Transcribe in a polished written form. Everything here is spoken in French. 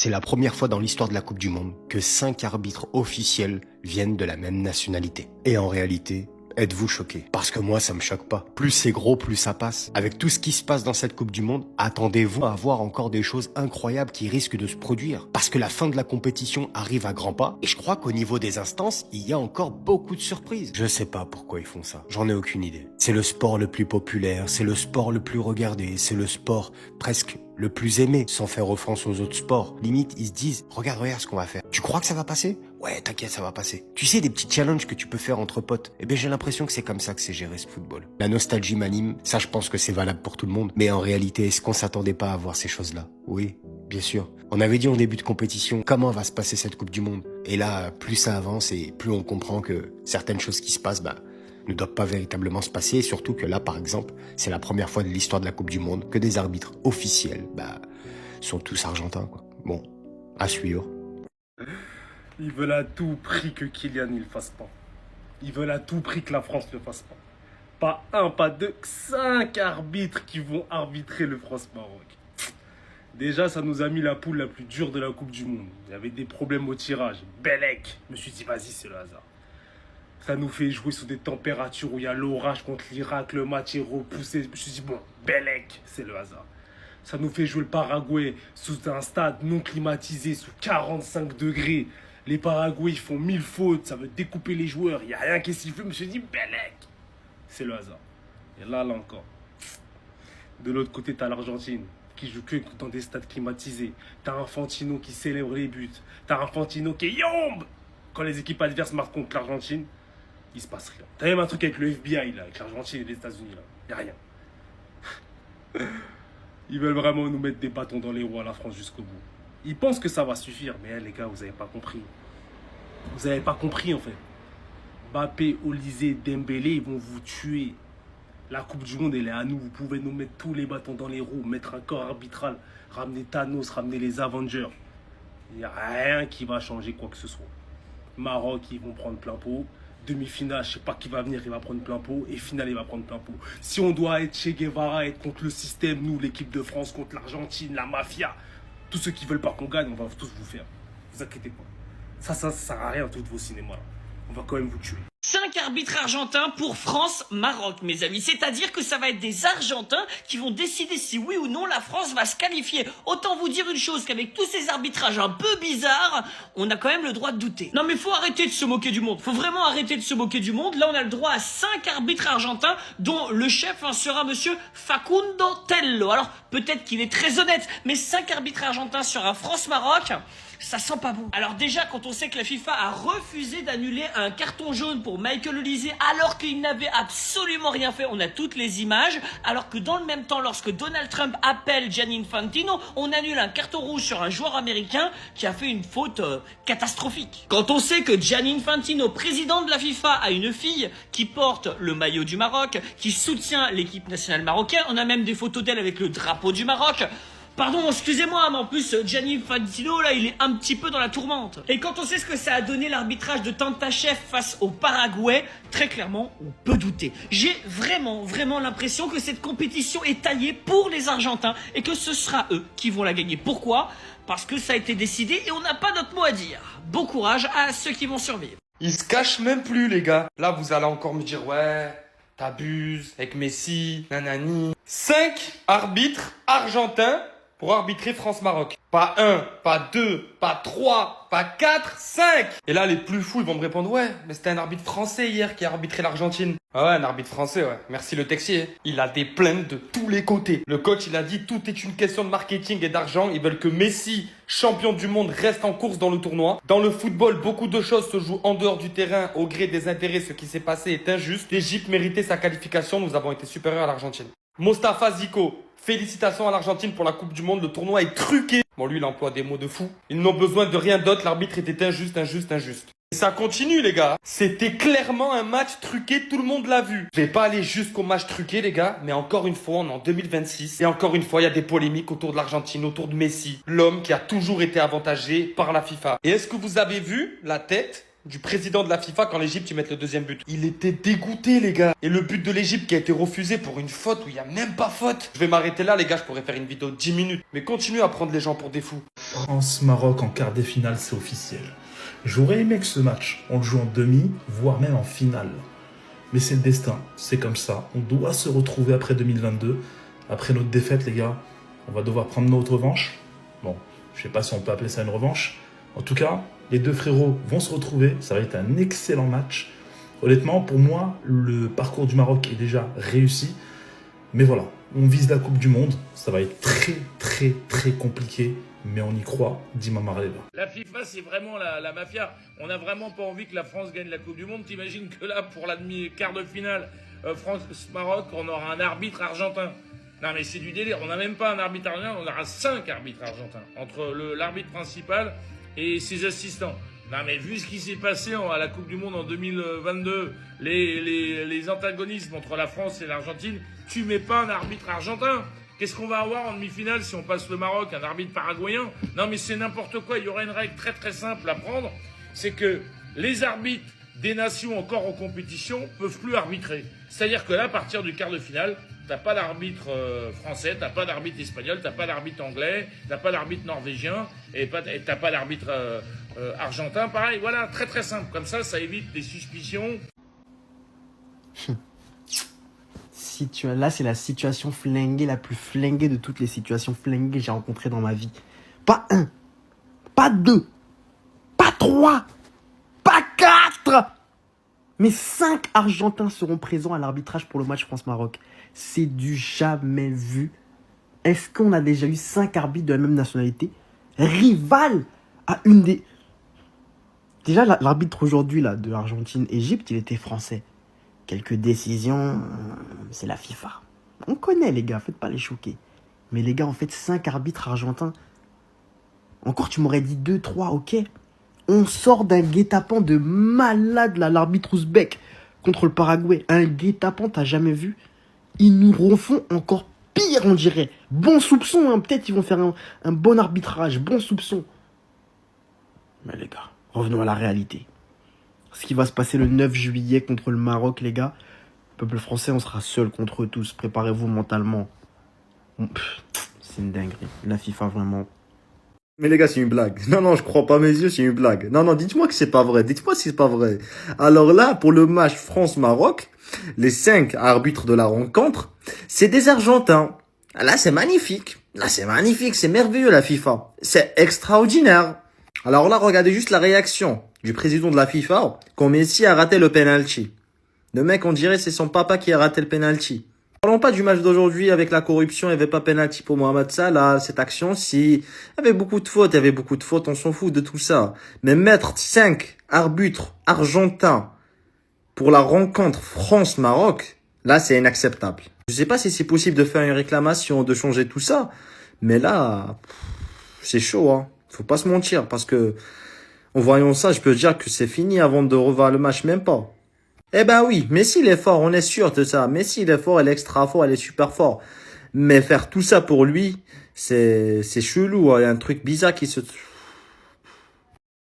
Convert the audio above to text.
C'est la première fois dans l'histoire de la Coupe du Monde que 5 arbitres officiels viennent de la même nationalité. Et en réalité, êtes-vous choqués? Parce que moi, ça me choque pas. Plus c'est gros, plus ça passe. Avec tout ce qui se passe dans cette Coupe du Monde, attendez-vous à voir encore des choses incroyables qui risquent de se produire. Parce que la fin de la compétition arrive à grands pas, et je crois qu'au niveau des instances, il y a encore beaucoup de surprises. Je sais pas pourquoi ils font ça. J'en ai aucune idée. C'est le sport le plus populaire, c'est le sport le plus regardé, c'est le sport presque le plus aimé, sans faire offense aux autres sports. Limite, ils se disent, regarde ce qu'on va faire. Tu crois que ça va passer? Ouais, t'inquiète, ça va passer. Tu sais, des petits challenges que tu peux faire entre potes. Eh bien, j'ai l'impression que c'est comme ça que c'est géré ce football. La nostalgie m'anime, ça je pense que c'est valable pour tout le monde. Mais en réalité, est-ce qu'on s'attendait pas à voir ces choses-là? Oui, bien sûr. On avait dit en début de compétition, comment va se passer cette Coupe du Monde? Et là, plus ça avance et plus on comprend que certaines choses qui se passent, ne doivent pas véritablement se passer, et surtout que là, par exemple, c'est la première fois de l'histoire de la Coupe du Monde que des arbitres officiels, sont tous argentins, quoi. Bon, à suivre. Ils veulent à tout prix que Kylian ne le fasse pas. Ils veulent à tout prix que la France ne le fasse pas. Pas un, pas deux, 5 arbitres qui vont arbitrer le France-Maroc. Déjà, ça nous a mis la poule la plus dure de la Coupe du Monde. Il y avait des problèmes au tirage. Bellec. Je me suis dit, vas-y, c'est le hasard. Ça nous fait jouer sous des températures où il y a l'orage contre l'Irak, le match est repoussé. Je me suis dit, bon, Bellec, c'est le hasard. Ça nous fait jouer le Paraguay sous un stade non climatisé, sous 45 degrés. Les Paraguayens, ils font 1000 fautes, ça veut découper les joueurs. Il n'y a rien qui est sifflé. Je me suis dit, Bellec, c'est le hasard. Et là encore. De l'autre côté, tu as l'Argentine qui joue que dans des stades climatisés. Tu as Infantino qui célèbre les buts. Tu as Infantino qui est yombe quand les équipes adverses marquent contre l'Argentine. Il se passe rien. T'as même un truc avec le FBI, là, avec l'Argentine et les États-Unis, là. Y a rien. Ils veulent vraiment nous mettre des bâtons dans les roues à la France jusqu'au bout. Ils pensent que ça va suffire, mais les gars, vous avez pas compris. Vous avez pas compris, en fait. Mbappé, Olysée, Dembélé, ils vont vous tuer. La Coupe du Monde, elle est à nous. Vous pouvez nous mettre tous les bâtons dans les roues, mettre un corps arbitral, ramener Thanos, ramener les Avengers. Il n'y a rien qui va changer quoi que ce soit. Maroc, ils vont prendre plein pot. Demi-finale, je sais pas qui va venir, il va prendre plein pot. Et finale, il va prendre plein pot. Si on doit être Che Guevara, être contre le système, nous, l'équipe de France, contre l'Argentine, la mafia, tous ceux qui veulent pas qu'on gagne, on va tous vous faire. Vous inquiétez pas. Ça sert à rien, tous vos cinémas là. On va quand même vous tuer. 5 arbitres argentins pour France-Maroc, mes amis. C'est-à-dire que ça va être des Argentins qui vont décider si oui ou non la France va se qualifier. Autant vous dire une chose, qu'avec tous ces arbitrages un peu bizarres, on a quand même le droit de douter. Non mais faut arrêter de se moquer du monde. Faut vraiment arrêter de se moquer du monde. Là on a le droit à 5 arbitres argentins, dont le chef sera monsieur Facundo Tello. Alors peut-être qu'il est très honnête, mais 5 arbitres argentins sur un France-Maroc, ça sent pas bon. Alors déjà, quand on sait que la FIFA a refusé d'annuler un carton jaune pour Michael Olysée alors qu'il n'avait absolument rien fait, on a toutes les images, alors que dans le même temps, lorsque Donald Trump appelle Gianni Infantino, on annule un carton rouge sur un joueur américain qui a fait une faute catastrophique. Quand on sait que Gianni Infantino, président de la FIFA, a une fille qui porte le maillot du Maroc, qui soutient l'équipe nationale marocaine, on a même des photos d'elle avec le drapeau du Maroc. Pardon, excusez-moi, mais en plus, Gianni Infantino, là, il est un petit peu dans la tourmente. Et quand on sait ce que ça a donné l'arbitrage de Tantachev face au Paraguay, très clairement, on peut douter. J'ai vraiment l'impression que cette compétition est taillée pour les Argentins et que ce sera eux qui vont la gagner. Pourquoi? Parce que ça a été décidé et on n'a pas d'autre mot à dire. Bon courage à ceux qui vont survivre. Ils se cachent même plus, les gars. Là, vous allez encore me dire, ouais, t'abuses avec Messi, nanani. 5 arbitres argentins pour arbitrer France-Maroc. Pas 1, pas 2, pas 3, pas 4, 5. Et là, les plus fous, ils vont me répondre, ouais, mais c'était un arbitre français hier qui a arbitré l'Argentine. Ah ouais, un arbitre français, ouais. Merci le texier. Il a des plaintes de tous les côtés. Le coach, il a dit, tout est une question de marketing et d'argent. Ils veulent que Messi, champion du monde, reste en course dans le tournoi. Dans le football, beaucoup de choses se jouent en dehors du terrain, au gré des intérêts. Ce qui s'est passé est injuste. L'Égypte méritait sa qualification. Nous avons été supérieurs à l'Argentine. Mostafa Zico. Félicitations à l'Argentine pour la Coupe du Monde, le tournoi est truqué. Bon, lui, il emploie des mots de fou. Ils n'ont besoin de rien d'autre, l'arbitre était injuste. Et ça continue, les gars. C'était clairement un match truqué, tout le monde l'a vu. Je vais pas aller jusqu'au match truqué, les gars, mais encore une fois, on est en 2026. Et encore une fois, il y a des polémiques autour de l'Argentine, autour de Messi, l'homme qui a toujours été avantagé par la FIFA. Et est-ce que vous avez vu la tête du président de la FIFA quand l'Égypte y met le deuxième but. Il était dégoûté, les gars. Et le but de l'Égypte qui a été refusé pour une faute où il n'y a même pas faute. Je vais m'arrêter là, les gars. Je pourrais faire une vidéo de 10 minutes. Mais continuez à prendre les gens pour des fous. France-Maroc en quart de finale, c'est officiel. J'aurais aimé que ce match, on le joue en demi, voire même en finale. Mais c'est le destin, c'est comme ça. On doit se retrouver après 2022. Après notre défaite, les gars, on va devoir prendre notre revanche. Bon, je sais pas si on peut appeler ça une revanche. En tout cas, les deux frérots vont se retrouver. Ça va être un excellent match. Honnêtement, pour moi, le parcours du Maroc est déjà réussi. Mais voilà, on vise la Coupe du Monde. Ça va être très compliqué. Mais on y croit, dit Mamareva. La FIFA, c'est vraiment la mafia. On n'a vraiment pas envie que la France gagne la Coupe du Monde. T'imagines que là, pour la demi-quart de finale, France-Maroc, on aura un arbitre argentin. Non mais c'est du délire. On n'a même pas un arbitre argentin, on aura 5 arbitres argentins. Entre l'arbitre principal et ses assistants. Non mais vu ce qui s'est passé à la Coupe du Monde en 2022, les antagonismes entre la France et l'Argentine, tu mets pas un arbitre argentin. Qu'est-ce qu'on va avoir en demi-finale si on passe le Maroc, un arbitre paraguayen? Non mais c'est n'importe quoi, il y aura une règle très simple à prendre, c'est que les arbitres des nations encore en compétition peuvent plus arbitrer. C'est-à-dire que là, à partir du quart de finale, t'as pas d'arbitre français, t'as pas d'arbitre espagnol, t'as pas d'arbitre anglais, t'as pas d'arbitre norvégien, et t'as pas d'arbitre argentin, pareil, voilà, très simple. Comme ça évite les suspicions. Là, c'est la situation flinguée, la plus flinguée de toutes les situations flinguées que j'ai rencontrées dans ma vie. Pas un, pas deux, pas trois, pas quatre, mais 5 Argentins seront présents à l'arbitrage pour le match France-Maroc. C'est du jamais vu. Est-ce qu'on a déjà eu 5 arbitres de la même nationalité rival à une des... Déjà, l'arbitre aujourd'hui là de Argentine-Égypte, il était français. Quelques décisions, c'est la FIFA. On connaît les gars, faites pas les choquer. Mais les gars, en fait, 5 arbitres argentins. Encore, tu m'aurais dit 2, 3, ok. On sort d'un guet-apens de malade là, l'arbitre ouzbek contre le Paraguay. Un guet-apens, t'as jamais vu? Ils nous refont encore pire, on dirait. Bon soupçon, hein. Peut-être ils vont faire un bon arbitrage, bon soupçon. Mais les gars, revenons à la réalité. Ce qui va se passer le 9 juillet contre le Maroc, les gars. Le peuple français, on sera seul contre eux tous. Préparez-vous mentalement. C'est une dinguerie. La FIFA, vraiment. Mais les gars, c'est une blague. Non, je crois pas mes yeux, c'est une blague. Non, dites-moi que c'est pas vrai. Dites-moi si c'est pas vrai. Alors là, pour le match France-Maroc, les 5 arbitres de la rencontre, c'est des Argentins. Là, c'est magnifique. C'est merveilleux, la FIFA. C'est extraordinaire. Alors là, regardez juste la réaction du président de la FIFA quand Messi a raté le penalty. Le mec, on dirait c'est son papa qui a raté le penalty. Parlons pas du match d'aujourd'hui avec la corruption, il n'y avait pas penalty pour Mohamed Salah, cette action, si il y avait beaucoup de fautes, on s'en fout de tout ça. Mais mettre 5 arbitres argentins pour la rencontre France-Maroc, là, c'est inacceptable. Je sais pas si c'est possible de faire une réclamation, de changer tout ça, mais là, c'est chaud, hein. Faut pas se mentir, parce que, en voyant ça, je peux dire que c'est fini avant de revoir le match, même pas. Eh ben oui, Messi il est fort, on est sûr de ça. Messi il est fort, il est extra fort, il est super fort. Mais faire tout ça pour lui, c'est chelou, hein. Il y a un truc bizarre qui se...